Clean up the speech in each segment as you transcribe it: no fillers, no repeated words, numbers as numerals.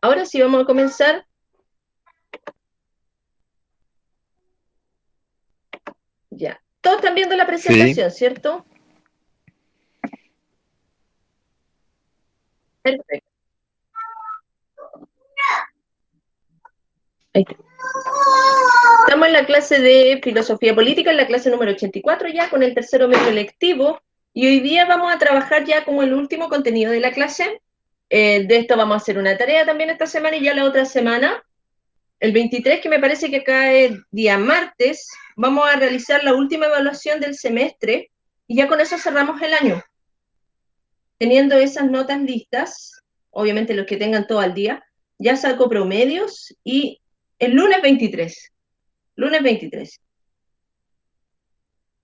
Ahora sí vamos a comenzar. Ya. Todos están viendo la Sí, presentación, ¿cierto? Perfecto. Ahí está. Estamos en la clase de filosofía política, en la clase número 84 ya, con el tercero medio lectivo. Y hoy día vamos a trabajar ya como el último contenido de la clase. De esto vamos a hacer una tarea también esta semana y ya la otra semana, el 23, que me parece que cae día martes, vamos a realizar la última evaluación del semestre y ya con eso cerramos el año. Teniendo esas notas listas, obviamente los que tengan todo al día, ya saco promedios y el lunes 23,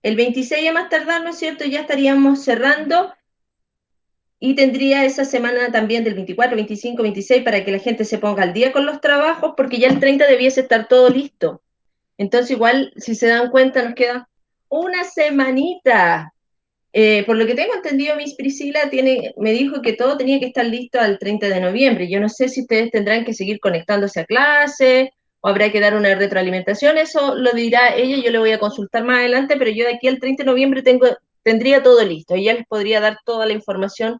el 26 a más tardar, ¿no es cierto? Ya estaríamos cerrando y tendría esa semana también del 24, 25, 26 para que la gente se ponga al día con los trabajos, porque ya el 30 debiese estar todo listo. Entonces igual, si se dan cuenta, nos queda una semanita. Por lo que tengo entendido, Miss Priscila me dijo que todo tenía que estar listo al 30 de noviembre. Yo no sé si ustedes tendrán que seguir conectándose a clase o habrá que dar una retroalimentación. Eso lo dirá ella, yo le voy a consultar más adelante, pero yo de aquí al 30 de noviembre tendría todo listo y ya les podría dar toda la información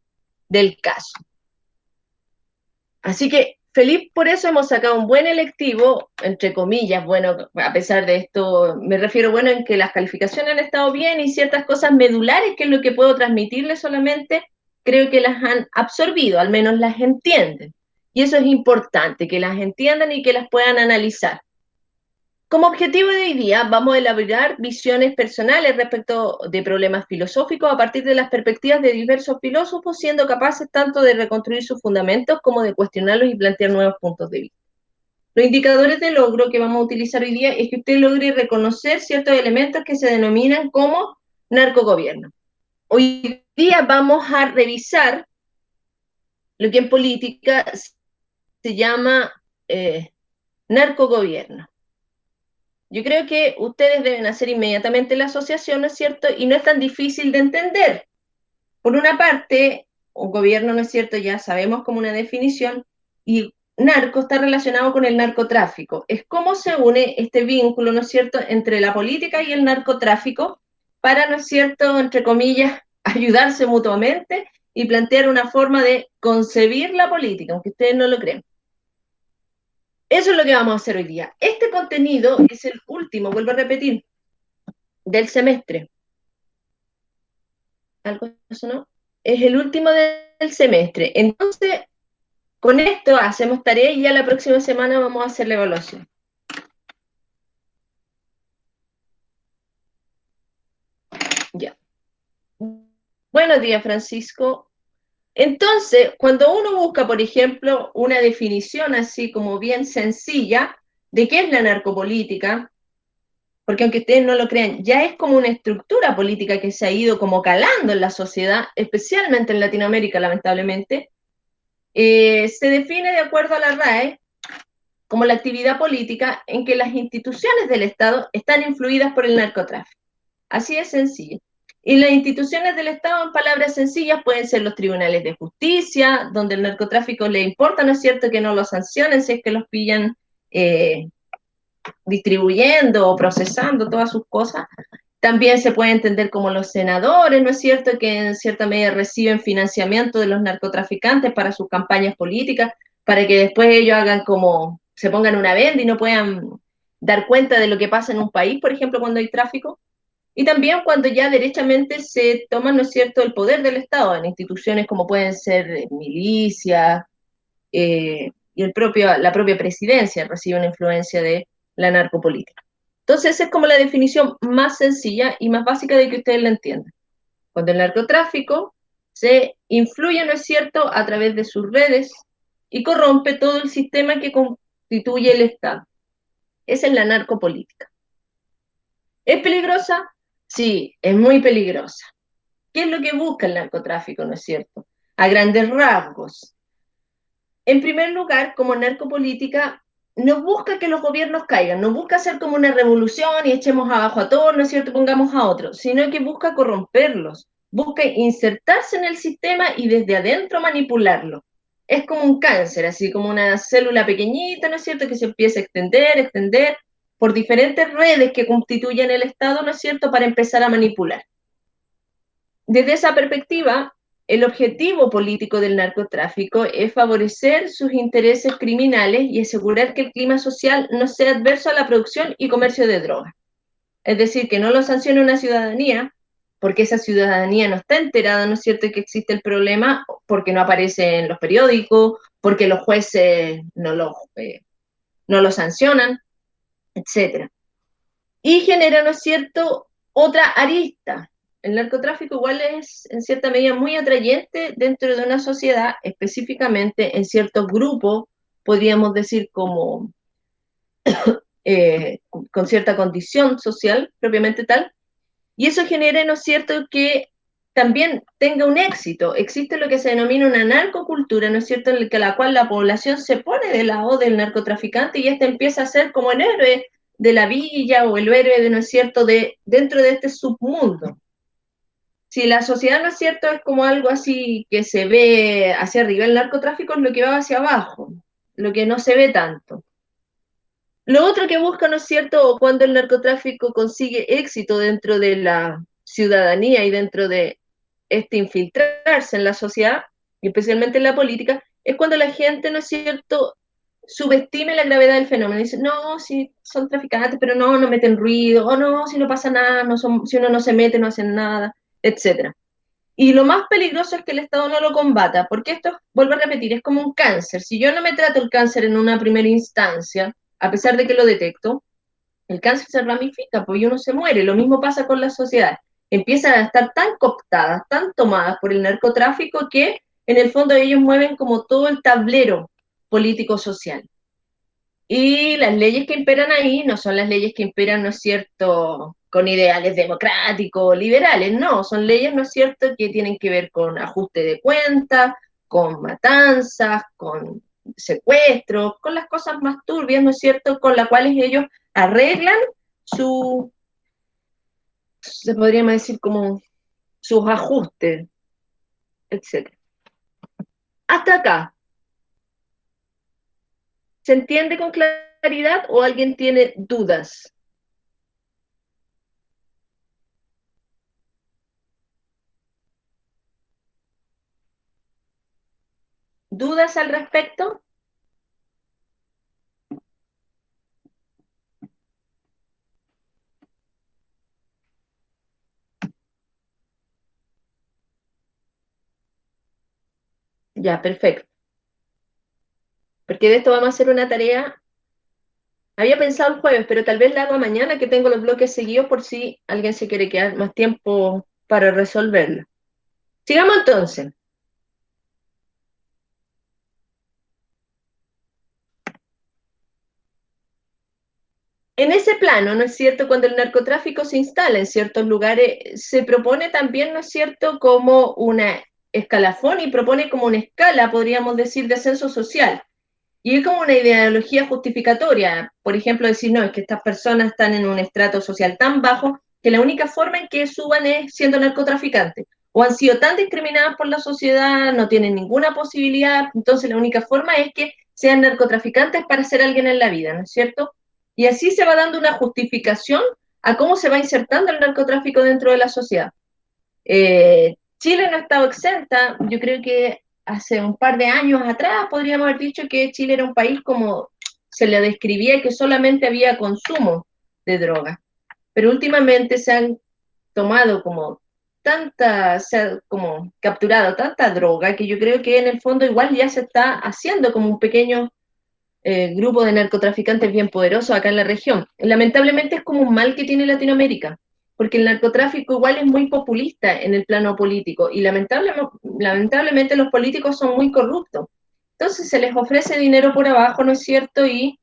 del caso. Así que feliz por eso hemos sacado un buen electivo, entre comillas, bueno, a pesar de esto, me refiero bueno en que las calificaciones han estado bien y ciertas cosas medulares, que es lo que puedo transmitirles solamente, creo que las han absorbido, al menos las entienden. Y eso es importante, que las entiendan y que las puedan analizar. Como objetivo de hoy día, vamos a elaborar visiones personales respecto de problemas filosóficos a partir de las perspectivas de diversos filósofos, siendo capaces tanto de reconstruir sus fundamentos como de cuestionarlos y plantear nuevos puntos de vista. Los indicadores de logro que vamos a utilizar hoy día es que usted logre reconocer ciertos elementos que se denominan como narcogobierno. Hoy día vamos a revisar lo que en política se llama narcogobierno. Yo creo que ustedes deben hacer inmediatamente la asociación, ¿no es cierto? Y no es tan difícil de entender. Por una parte, un gobierno, ¿no es cierto? Ya sabemos como una definición, y narco está relacionado con el narcotráfico. Es cómo se une este vínculo, ¿no es cierto?, entre la política y el narcotráfico para, ¿no es cierto?, entre comillas, ayudarse mutuamente y plantear una forma de concebir la política, aunque ustedes no lo crean. Eso es lo que vamos a hacer hoy día. Este contenido es el último, vuelvo a repetir, del semestre. ¿Algo eso no? Es el último del semestre. Entonces, con esto hacemos tarea y ya la próxima semana vamos a hacer la evaluación. Ya. Buenos días, Francisco. Entonces, cuando uno busca, por ejemplo, una definición así como bien sencilla de qué es la narcopolítica, porque aunque ustedes no lo crean, ya es como una estructura política que se ha ido como calando en la sociedad, especialmente en Latinoamérica, lamentablemente, se define de acuerdo a la RAE como la actividad política en que las instituciones del Estado están influidas por el narcotráfico. Así es sencillo. Y las instituciones del Estado, en palabras sencillas, pueden ser los tribunales de justicia, donde el narcotráfico le importa, ¿no es cierto?, que no lo sancionen si es que los pillan eh, distribuyendo o procesando todas sus cosas. También se puede entender como los senadores, ¿no es cierto?, que en cierta medida reciben financiamiento de los narcotraficantes para sus campañas políticas, para que después ellos hagan como, se pongan una venda y no puedan dar cuenta de lo que pasa en un país, por ejemplo, cuando hay tráfico. Y también cuando ya derechamente se toma, ¿no es cierto?, el poder del Estado en instituciones como pueden ser milicias, y la propia presidencia recibe una influencia de la narcopolítica. Entonces, esa es como la definición más sencilla y más básica de que ustedes la entiendan. Cuando el narcotráfico se influye, ¿no es cierto?, a través de sus redes y corrompe todo el sistema que constituye el Estado. Esa es la narcopolítica. ¿Es peligrosa? Sí, es muy peligrosa. ¿Qué es lo que busca el narcotráfico, no es cierto? A grandes rasgos. En primer lugar, como narcopolítica, no busca que los gobiernos caigan, no busca hacer como una revolución y echemos abajo a todos, ¿no es cierto?, pongamos a otros, sino que busca corromperlos, busca insertarse en el sistema y desde adentro manipularlo. es como un cáncer, así como una célula pequeñita, ¿no es cierto?, que se empieza a extender, extender, por diferentes redes que constituyen el Estado, ¿no es cierto?, para empezar a manipular. Desde esa perspectiva, el objetivo político del narcotráfico es favorecer sus intereses criminales y asegurar que el clima social no sea adverso a la producción y comercio de drogas. Es decir, que no lo sancione una ciudadanía, porque esa ciudadanía no está enterada, ¿no es cierto?, que existe el problema, porque no aparece en los periódicos, porque los jueces no lo sancionan, etcétera. Y genera, ¿no es cierto?, otra arista. El narcotráfico igual es, en cierta medida, muy atrayente dentro de una sociedad, específicamente en ciertos grupos, podríamos decir como con cierta condición social propiamente tal, y eso genera, ¿no es cierto?, que también tenga un éxito. Existe lo que se denomina una narcocultura, ¿no es cierto?, en la cual la población se pone del lado del narcotraficante y este empieza a ser como el héroe de la villa o el héroe, de, ¿no es cierto?, dentro de este submundo. Si la sociedad, ¿no es cierto?, es como algo así que se ve hacia arriba, el narcotráfico es lo que va hacia abajo, lo que no se ve tanto. Lo otro que busca, ¿no es cierto?, cuando el narcotráfico consigue éxito dentro de la ciudadanía y dentro de este infiltrarse en la sociedad, especialmente en la política, es cuando la gente, ¿no es cierto?, subestime la gravedad del fenómeno. Dice, no, si son traficantes, pero no, no meten ruido, o no, si no pasa nada, no son, si uno no se mete, no hacen nada, etcétera. Y lo más peligroso es que el Estado no lo combata, porque esto, vuelvo a repetir, es como un cáncer. Si yo no me trato el cáncer en una primera instancia, a pesar de que lo detecto, el cáncer se ramifica, pues uno se muere. Lo mismo pasa con la sociedad. Empiezan a estar tan cooptadas, tan tomadas por el narcotráfico que en el fondo ellos mueven como todo el tablero político-social. Y las leyes que imperan ahí no son las leyes que imperan, ¿no es cierto?, con ideales democráticos, liberales, no, son leyes, ¿no es cierto?, que tienen que ver con ajuste de cuentas, con matanzas, con secuestros, con las cosas más turbias, ¿no es cierto?, con las cuales ellos arreglan su, se podría decir como sus ajustes, etc. Hasta acá, ¿se entiende con claridad o alguien tiene dudas? ¿Dudas al respecto? Ya, perfecto. Porque de esto vamos a hacer una tarea. Había pensado el jueves, pero tal vez la hago mañana, que tengo los bloques seguidos por si alguien se quiere quedar más tiempo para resolverlo. Sigamos entonces. En ese plano, ¿no es cierto?, cuando el narcotráfico se instala en ciertos lugares, se propone también, ¿no es cierto?, como una escalafón y propone como una escala, podríamos decir, de ascenso social. Y es como una ideología justificatoria, por ejemplo, decir, no, es que estas personas están en un estrato social tan bajo que la única forma en que suban es siendo narcotraficantes. O han sido tan discriminadas por la sociedad, no tienen ninguna posibilidad, entonces la única forma es que sean narcotraficantes para ser alguien en la vida, ¿no es cierto? Y así se va dando una justificación a cómo se va insertando el narcotráfico dentro de la sociedad. Chile no ha estado exenta, yo creo que hace un par de años atrás podríamos haber dicho que Chile era un país como se le describía que solamente había consumo de drogas, pero últimamente se han tomado como se ha como capturado tanta droga que yo creo que en el fondo igual ya se está haciendo como un pequeño grupo de narcotraficantes bien poderosos acá en la región. Lamentablemente es como un mal que tiene Latinoamérica, porque el narcotráfico igual es muy populista en el plano político y lamentablemente los políticos son muy corruptos. Entonces se les ofrece dinero por abajo, ¿no es cierto? Y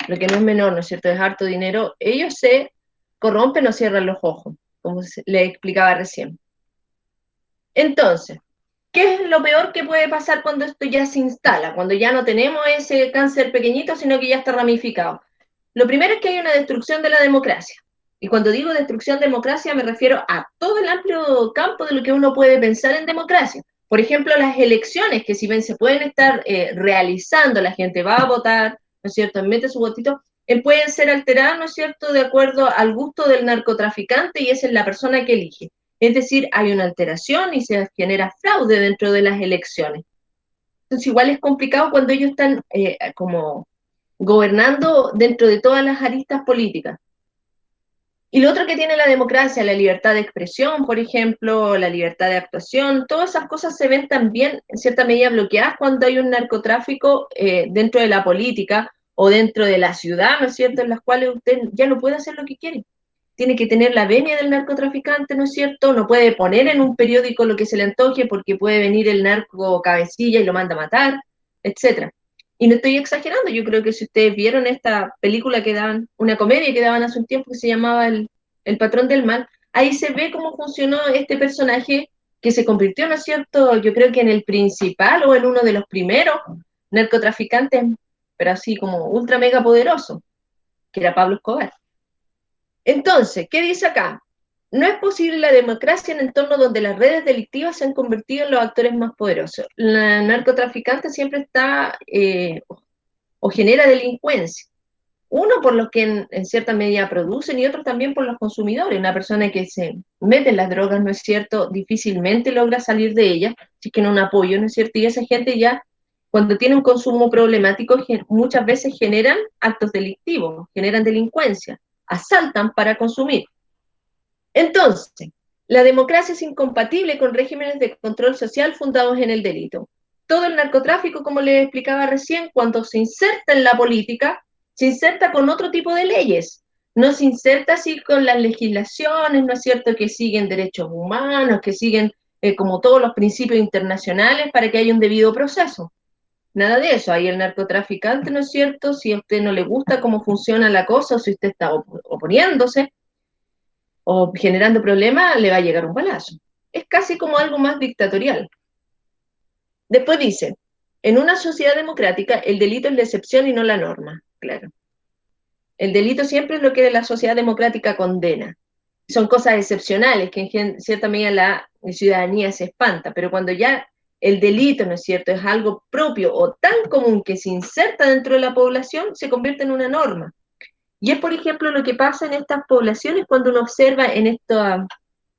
lo que no es menor, ¿no es cierto? Es harto dinero. Ellos se corrompen o cierran los ojos, como le explicaba recién. Entonces, ¿qué es lo peor que puede pasar cuando esto ya se instala? Cuando ya no tenemos ese cáncer pequeñito, sino que ya está ramificado. Lo primero es que hay una destrucción de la democracia. Y cuando digo destrucción de democracia me refiero a todo el amplio campo de lo que uno puede pensar en democracia. Por ejemplo, las elecciones, que si bien se pueden estar realizando, la gente va a votar, ¿no es cierto?, mete su votito, pueden ser alteradas, ¿no es cierto?, de acuerdo al gusto del narcotraficante y esa es la persona que elige. Es decir, hay una alteración y se genera fraude dentro de las elecciones. Entonces, igual es complicado cuando ellos están como gobernando dentro de todas las aristas políticas. Y lo otro que tiene la democracia, la libertad de expresión, por ejemplo, la libertad de actuación, todas esas cosas se ven también en cierta medida bloqueadas cuando hay un narcotráfico dentro de la política o dentro de la ciudad, ¿no es cierto?, en las cuales usted ya no puede hacer lo que quiere. Tiene que tener la venia del narcotraficante, ¿no es cierto? No puede poner en un periódico lo que se le antoje porque puede venir el narco cabecilla y lo manda a matar, etcétera. Y no estoy exagerando, yo creo que si ustedes vieron esta película que daban, una comedia que daban hace un tiempo que se llamaba El Patrón del Mal, ahí se ve cómo funcionó este personaje que se convirtió, ¿no es cierto?, yo creo que en el principal o en uno de los primeros narcotraficantes, pero así como ultra mega poderoso, que era Pablo Escobar. Entonces, ¿qué dice acá? No es posible la democracia en entornos donde las redes delictivas se han convertido en los actores más poderosos. La narcotraficante siempre está o genera delincuencia. Uno por los que en cierta medida producen y otro también por los consumidores. Una persona que se mete en las drogas, ¿no es cierto?, difícilmente logra salir de ellas, si que no un apoyo, ¿no es cierto? Y esa gente ya, cuando tiene un consumo problemático, muchas veces generan actos delictivos, generan delincuencia, asaltan para consumir. Entonces, la democracia es incompatible con regímenes de control social fundados en el delito. Todo el narcotráfico, como les explicaba recién, cuando se inserta en la política, se inserta con otro tipo de leyes. No se inserta así con las legislaciones, ¿no es cierto?, que siguen derechos humanos, que siguen como todos los principios internacionales para que haya un debido proceso. Nada de eso. Ahí el narcotraficante, ¿no es cierto?, si a usted no le gusta cómo funciona la cosa, o si usted está oponiéndose, o generando problemas, le va a llegar un balazo. Es casi como algo más dictatorial. Después dice, en una sociedad democrática el delito es la excepción y no la norma. Claro. El delito siempre es lo que la sociedad democrática condena. Son cosas excepcionales que en cierta medida la ciudadanía se espanta, pero cuando ya el delito, ¿no es cierto?, es algo propio o tan común que se inserta dentro de la población, se convierte en una norma. Y es, por ejemplo, lo que pasa en estas poblaciones cuando uno observa en esto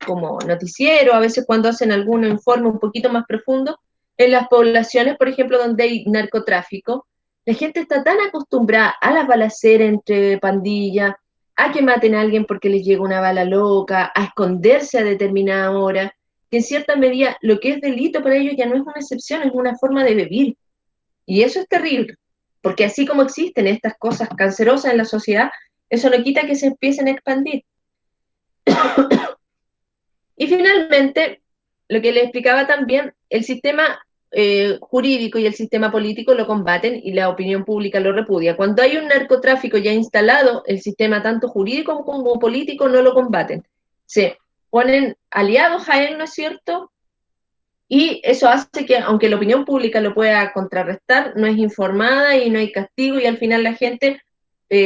como noticiero, a veces cuando hacen algún informe un poquito más profundo, en las poblaciones, por ejemplo, donde hay narcotráfico, la gente está tan acostumbrada a las balaceras entre pandillas, a que maten a alguien porque les llega una bala loca, a esconderse a determinada hora, que en cierta medida lo que es delito para ellos ya no es una excepción, es una forma de vivir. Y eso es terrible, porque así como existen estas cosas cancerosas en la sociedad, eso no quita que se empiecen a expandir. Y finalmente, lo que les explicaba también, el sistema jurídico y el sistema político lo combaten y la opinión pública lo repudia. Cuando hay un narcotráfico ya instalado, el sistema tanto jurídico como político no lo combaten. Se ponen aliados a él, ¿no es cierto? Y eso hace que, aunque la opinión pública lo pueda contrarrestar, no es informada y no hay castigo y al final la gente,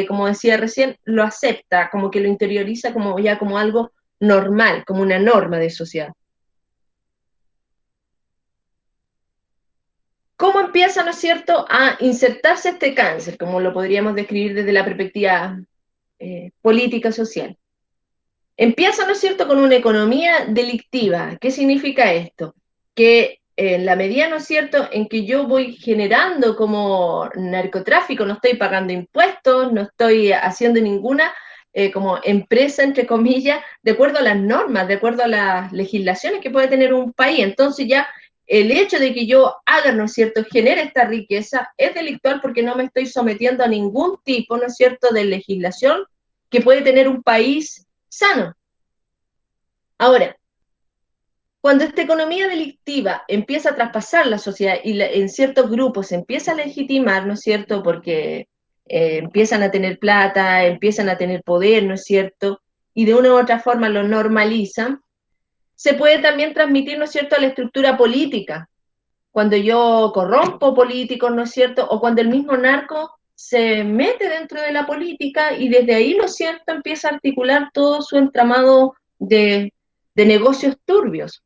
como decía recién, lo acepta, como que lo interioriza como ya como algo normal, como una norma de sociedad. ¿Cómo empieza, no es cierto, a insertarse este cáncer, como lo podríamos describir desde la perspectiva política social? Empieza, ¿no es cierto?, con una economía delictiva. ¿Qué significa esto? Que en la medida, ¿no es cierto?, en que yo voy generando como narcotráfico, no estoy pagando impuestos, no estoy haciendo ninguna como empresa, entre comillas, de acuerdo a las normas, de acuerdo a las legislaciones que puede tener un país. Entonces ya el hecho de que yo haga, ¿no es cierto?, genere esta riqueza es delictual porque no me estoy sometiendo a ningún tipo, ¿no es cierto?, de legislación que puede tener un país sano. Ahora, cuando esta economía delictiva empieza a traspasar la sociedad y en ciertos grupos se empieza a legitimar, ¿no es cierto?, porque empiezan a tener plata, empiezan a tener poder, ¿no es cierto?, y de una u otra forma lo normalizan, se puede también transmitir, ¿no es cierto?, a la estructura política. Cuando yo corrompo políticos, ¿no es cierto?, o cuando el mismo narco se mete dentro de la política y desde ahí, ¿no es cierto?, empieza a articular todo su entramado de negocios turbios.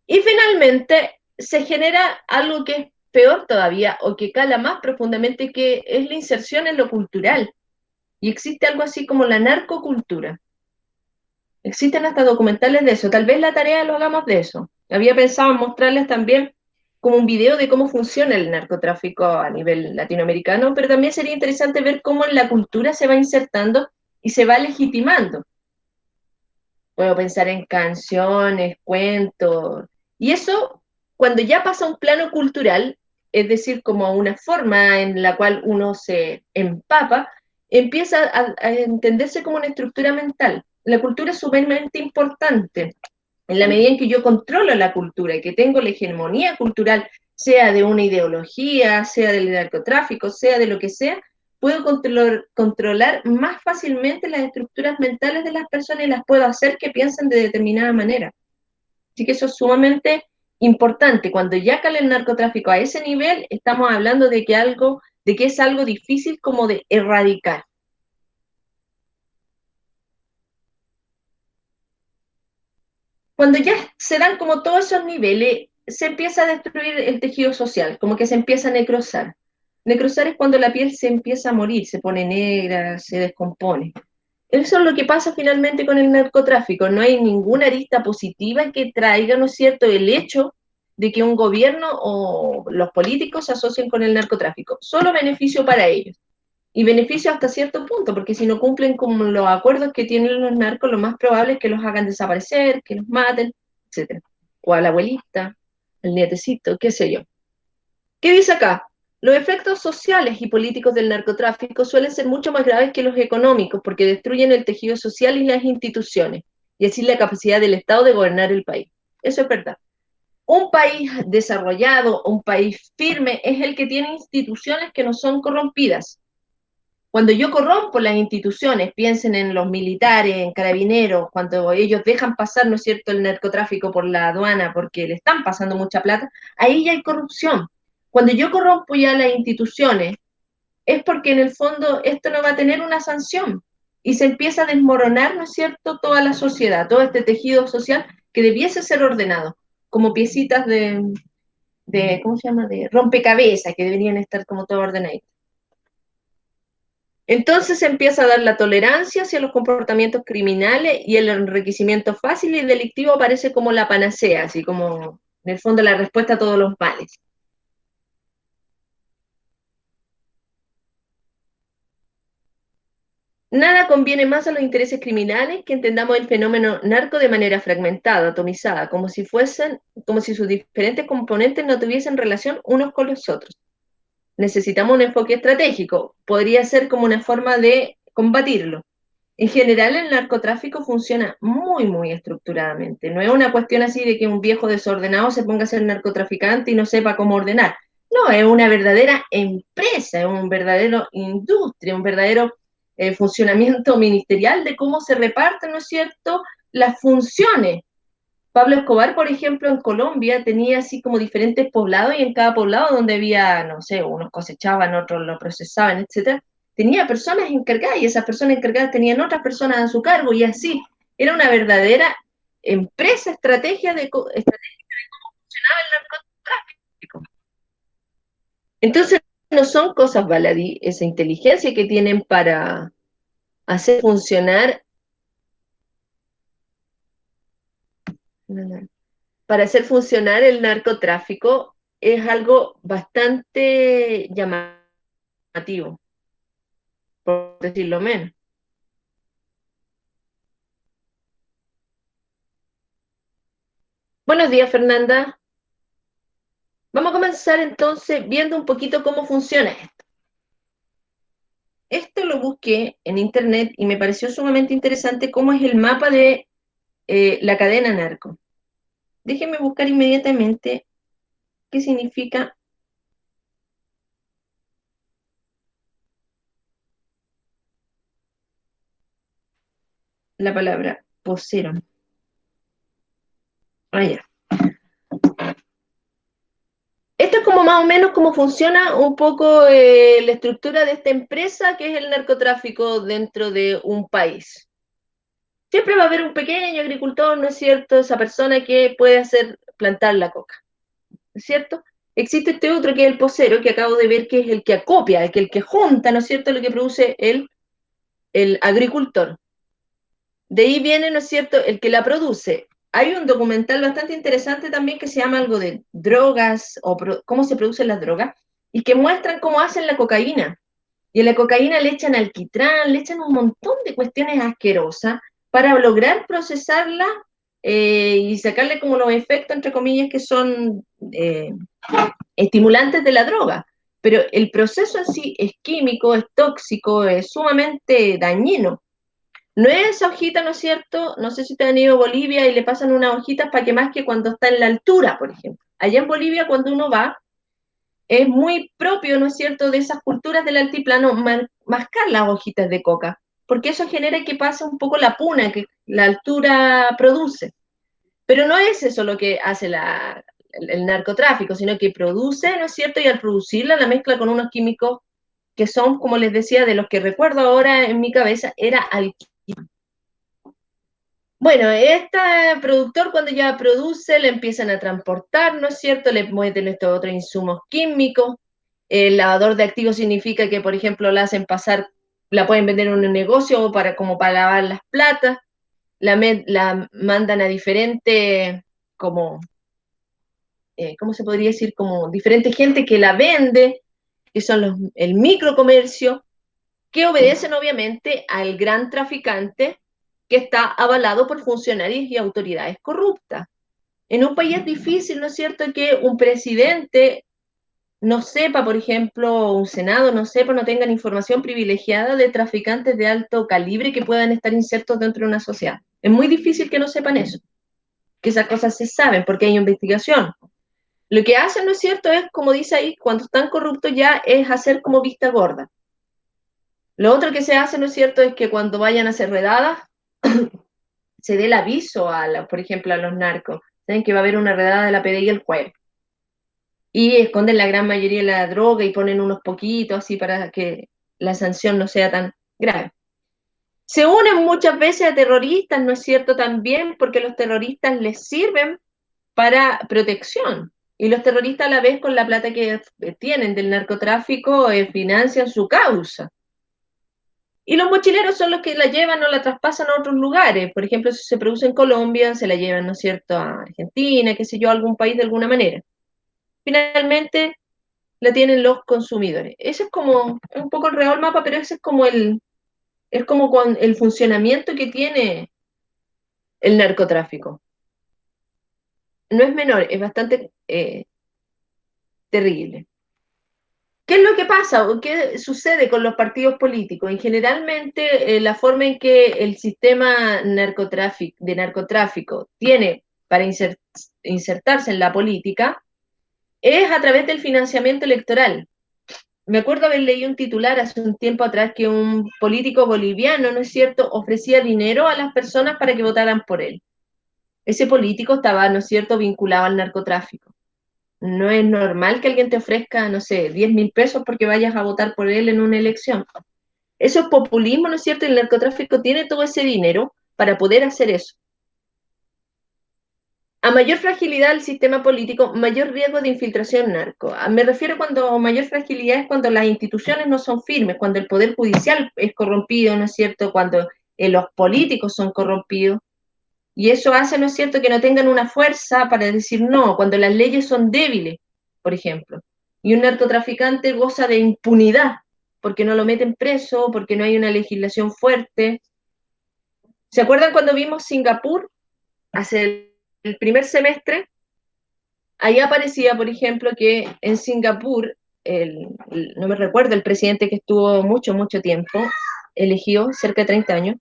Y finalmente, se genera algo que es peor todavía o que cala más profundamente, que es la inserción en lo cultural. Y existe algo así como la narcocultura. Existen hasta documentales de eso. Tal vez la tarea lo hagamos de eso. Había pensado en mostrarles también como un video de cómo funciona el narcotráfico a nivel latinoamericano, pero también sería interesante ver cómo en la cultura se va insertando y se va legitimando. Puedo pensar en canciones, cuentos, y eso, cuando ya pasa a un plano cultural, es decir, como una forma en la cual uno se empapa, empieza a entenderse como una estructura mental. La cultura es sumamente importante. En la medida en que yo controlo la cultura y que tengo la hegemonía cultural, sea de una ideología, sea del narcotráfico, sea de lo que sea, puedo controlar más fácilmente las estructuras mentales de las personas y las puedo hacer que piensen de determinada manera. Así que eso es sumamente importante. Cuando ya cala el narcotráfico a ese nivel, estamos hablando de que es algo difícil como de erradicar. Cuando ya se dan como todos esos niveles, se empieza a destruir el tejido social, como que se empieza a necrosar. Necrosar es cuando la piel se empieza a morir, se pone negra, se descompone. Eso es lo que pasa finalmente con el narcotráfico. No hay ninguna arista positiva que traiga, ¿no es cierto?, el hecho de que un gobierno o los políticos se asocien con el narcotráfico. Solo beneficio para ellos. Y beneficio hasta cierto punto, porque si no cumplen con los acuerdos que tienen los narcos, lo más probable es que los hagan desaparecer, que los maten, etcétera. O a la abuelita, al nietecito, qué sé yo. ¿Qué dice acá? Los efectos sociales y políticos del narcotráfico suelen ser mucho más graves que los económicos, porque destruyen el tejido social y las instituciones, y así la capacidad del Estado de gobernar el país. Eso es verdad. Un país desarrollado, un país firme, es el que tiene instituciones que no son corrompidas. Cuando yo corrompo las instituciones, piensen en los militares, en carabineros, cuando ellos dejan pasar, ¿no es cierto?, el narcotráfico por la aduana porque le están pasando mucha plata, ahí ya hay corrupción. Cuando yo corrompo ya las instituciones, es porque en el fondo esto no va a tener una sanción y se empieza a desmoronar, ¿no es cierto?, toda la sociedad, todo este tejido social que debiese ser ordenado, como piecitas ¿cómo se llama?, de rompecabezas que deberían estar como todo ordenado. Entonces se empieza a dar la tolerancia hacia los comportamientos criminales y el enriquecimiento fácil y delictivo aparece como la panacea, así como en el fondo la respuesta a todos los males. Nada conviene más a los intereses criminales que entendamos el fenómeno narco de manera fragmentada, atomizada, como si sus diferentes componentes no tuviesen relación unos con los otros. Necesitamos un enfoque estratégico, podría ser como una forma de combatirlo. En general, el narcotráfico funciona muy, muy estructuradamente. No es una cuestión así de que un viejo desordenado se ponga a ser narcotraficante y no sepa cómo ordenar. No, es una verdadera empresa, es un verdadero industria, un verdadero funcionamiento ministerial de cómo se reparten, ¿no es cierto?, las funciones. Pablo Escobar, por ejemplo, en Colombia tenía así como diferentes poblados y en cada poblado donde había, no sé, unos cosechaban, otros lo procesaban, etcétera, tenía personas encargadas y esas personas encargadas tenían otras personas a su cargo y así. Era una verdadera empresa, estratégica de cómo funcionaba el narcotráfico. Entonces, no son cosas baladí, esa inteligencia que tienen para hacer funcionar, para hacer funcionar el narcotráfico es algo bastante llamativo, por decirlo menos. Buenos días, Fernanda. Vamos a comenzar entonces viendo un poquito cómo funciona esto. Esto lo busqué en internet y me pareció sumamente interesante cómo es el mapa de la cadena narco. Déjenme buscar inmediatamente qué significa la palabra vocero. Ah, ya. Esto es como más o menos cómo funciona un poco la estructura de esta empresa que es el narcotráfico dentro de un país. Siempre va a haber un pequeño agricultor, ¿no es cierto? Esa persona que puede hacer plantar la coca. ¿no es cierto? Existe este otro que es el posero, que acabo de ver que es el que acopia, el que junta, ¿no es cierto?, lo que produce el agricultor. De ahí viene, ¿no es cierto?, el que la produce. Hay un documental bastante interesante también que se llama algo de drogas o cómo se producen las drogas y que muestran cómo hacen la cocaína. Y a la cocaína le echan alquitrán, le echan un montón de cuestiones asquerosas para lograr procesarla y sacarle como los efectos, entre comillas, que son estimulantes de la droga. Pero el proceso en sí es químico, es tóxico, es sumamente dañino. No es esa hojita, ¿no es cierto? No sé si te han ido a Bolivia y le pasan unas hojitas para que más que cuando está en la altura, por ejemplo. Allá en Bolivia, cuando uno va, es muy propio, ¿no es cierto?, de esas culturas del altiplano, mascar las hojitas de coca, porque eso genera que pase un poco la puna que la altura produce. Pero no es eso lo que hace el narcotráfico, sino que produce, ¿no es cierto?, y al producirla la mezcla con unos químicos que son, como les decía, de los que recuerdo ahora en mi cabeza, era alquitrán. Bueno, este productor cuando ya produce, le empiezan a transportar, ¿no es cierto? Le meten estos otros insumos químicos. El lavador de activos significa que, por ejemplo, la hacen pasar, la pueden vender en un negocio para, como para lavar las platas, la mandan a diferentes, como, ¿cómo se podría decir? Como diferente gente que la vende, que son el microcomercio, que obedecen obviamente al gran traficante que está avalado por funcionarios y autoridades corruptas. En un país es difícil, ¿no es cierto?, que un presidente no sepa, por ejemplo, un Senado no sepa, no tengan información privilegiada de traficantes de alto calibre que puedan estar insertos dentro de una sociedad. Es muy difícil que no sepan eso, que esas cosas se saben porque hay investigación. Lo que hacen, ¿no es cierto?, es, como dice ahí, cuando están corruptos ya es hacer como vista gorda. Lo otro que se hace, ¿no es cierto?, es que cuando vayan a hacer redadas, se dé el aviso, por ejemplo, a los narcos. Saben que va a haber una redada de la PDI el jueves. Y esconden la gran mayoría de la droga y ponen unos poquitos así para que la sanción no sea tan grave. Se unen muchas veces a terroristas, ¿no es cierto? También porque los terroristas les sirven para protección. Y los terroristas a la vez con la plata que tienen del narcotráfico financian su causa. Y los mochileros son los que la llevan o la traspasan a otros lugares. Por ejemplo, si se produce en Colombia, se la llevan, ¿no es cierto?, a Argentina, qué sé yo, a algún país de alguna manera. Finalmente, la tienen los consumidores. Ese es como un poco el real mapa, pero ese es como con el funcionamiento que tiene el narcotráfico. No es menor, es bastante terrible. ¿Qué es lo que pasa o qué sucede con los partidos políticos? Y generalmente la forma en que el sistema de narcotráfico tiene para insertarse en la política es a través del financiamiento electoral. Me acuerdo haber leído un titular hace un tiempo atrás que un político boliviano, ¿no es cierto?, ofrecía dinero a las personas para que votaran por él. Ese político estaba, ¿no es cierto?, vinculado al narcotráfico. No es normal que alguien te ofrezca, no sé, 10.000 pesos porque vayas a votar por él en una elección. Eso es populismo, ¿no es cierto? Y el narcotráfico tiene todo ese dinero para poder hacer eso. A mayor fragilidad del sistema político, mayor riesgo de infiltración narco. Me refiero cuando mayor fragilidad es cuando las instituciones no son firmes, cuando el poder judicial es corrompido, ¿no es cierto? Cuando los políticos son corrompidos. Y eso hace, ¿no es cierto?, que no tengan una fuerza para decir no, cuando las leyes son débiles, por ejemplo. Y un narcotraficante goza de impunidad, porque no lo meten preso, porque no hay una legislación fuerte. ¿Se acuerdan cuando vimos Singapur hace el primer semestre? Ahí aparecía, por ejemplo, que en Singapur, no me recuerdo, el presidente que estuvo mucho, mucho tiempo, eligió cerca de 30 años,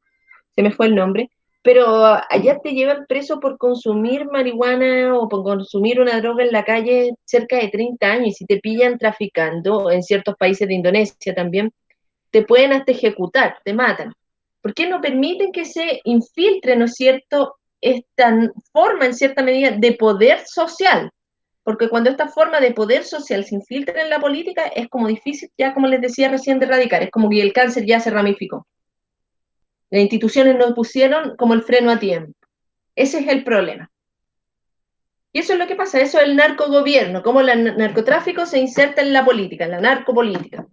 se me fue el nombre, pero allá te llevan preso por consumir marihuana o por consumir una droga en la calle cerca de 30 años, y si te pillan traficando, en ciertos países de Indonesia también, te pueden hasta ejecutar, te matan. ¿Por qué no permiten que se infiltre, ¿no es cierto?, esta forma, en cierta medida, de poder social? Porque cuando esta forma de poder social se infiltra en la política, es como difícil, ya como les decía recién, de erradicar. Es como que el cáncer ya se ramificó. Las instituciones no pusieron como el freno a tiempo. Ese es el problema. Y eso es lo que pasa, eso es el narcogobierno, cómo el narcotráfico se inserta en la política, en la narcopolítica.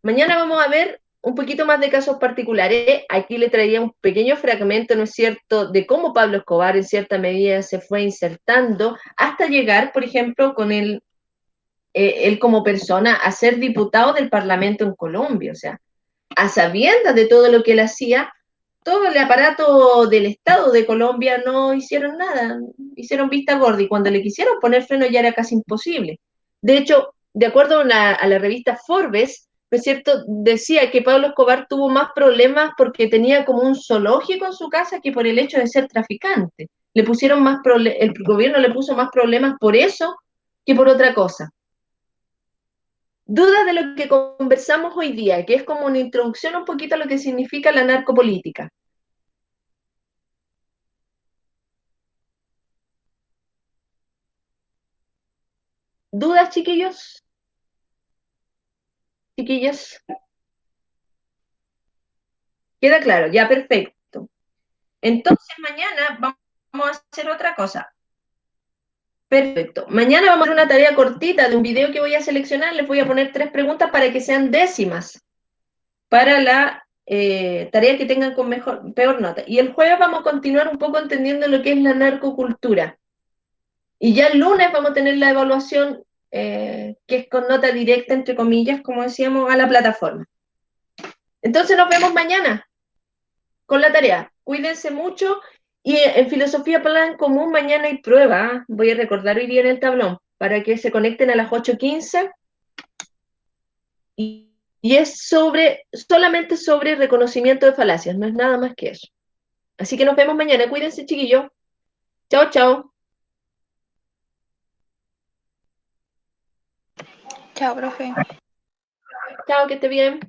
Mañana vamos a ver un poquito más de casos particulares. Aquí le traía un pequeño fragmento, ¿no es cierto?, de cómo Pablo Escobar en cierta medida se fue insertando hasta llegar, por ejemplo, con él como persona a ser diputado del Parlamento en Colombia. O sea, a sabiendas de todo lo que él hacía, todo el aparato del Estado de Colombia no hicieron nada, hicieron vista gorda y cuando le quisieron poner freno ya era casi imposible. De hecho, de acuerdo a la revista Forbes, ¿no es cierto?, decía que Pablo Escobar tuvo más problemas porque tenía como un zoológico en su casa que por el hecho de ser traficante. Le pusieron más el gobierno le puso más problemas por eso que por otra cosa. Dudas de lo que conversamos hoy día, que es como una introducción un poquito a lo que significa la narcopolítica. ¿Dudas, chiquillos? Chiquillas, queda claro, ya perfecto. Entonces mañana vamos a hacer otra cosa. Perfecto. Mañana vamos a hacer una tarea cortita de un video que voy a seleccionar. Les voy a poner 3 preguntas para que sean décimas para la tarea que tengan con peor nota. Y el jueves vamos a continuar un poco entendiendo lo que es la narcocultura. Y ya el lunes vamos a tener la evaluación que es con nota directa, entre comillas, como decíamos, a la plataforma. Entonces nos vemos mañana con la tarea. Cuídense mucho y en filosofía plan común mañana hay prueba. ¿Eh? Voy a recordar hoy día en el tablón para que se conecten a las 8:15 y es solamente sobre reconocimiento de falacias, no es nada más que eso. Así que nos vemos mañana. Cuídense, chiquillos. Chao, chao. Chao, profe. Chao, que esté bien.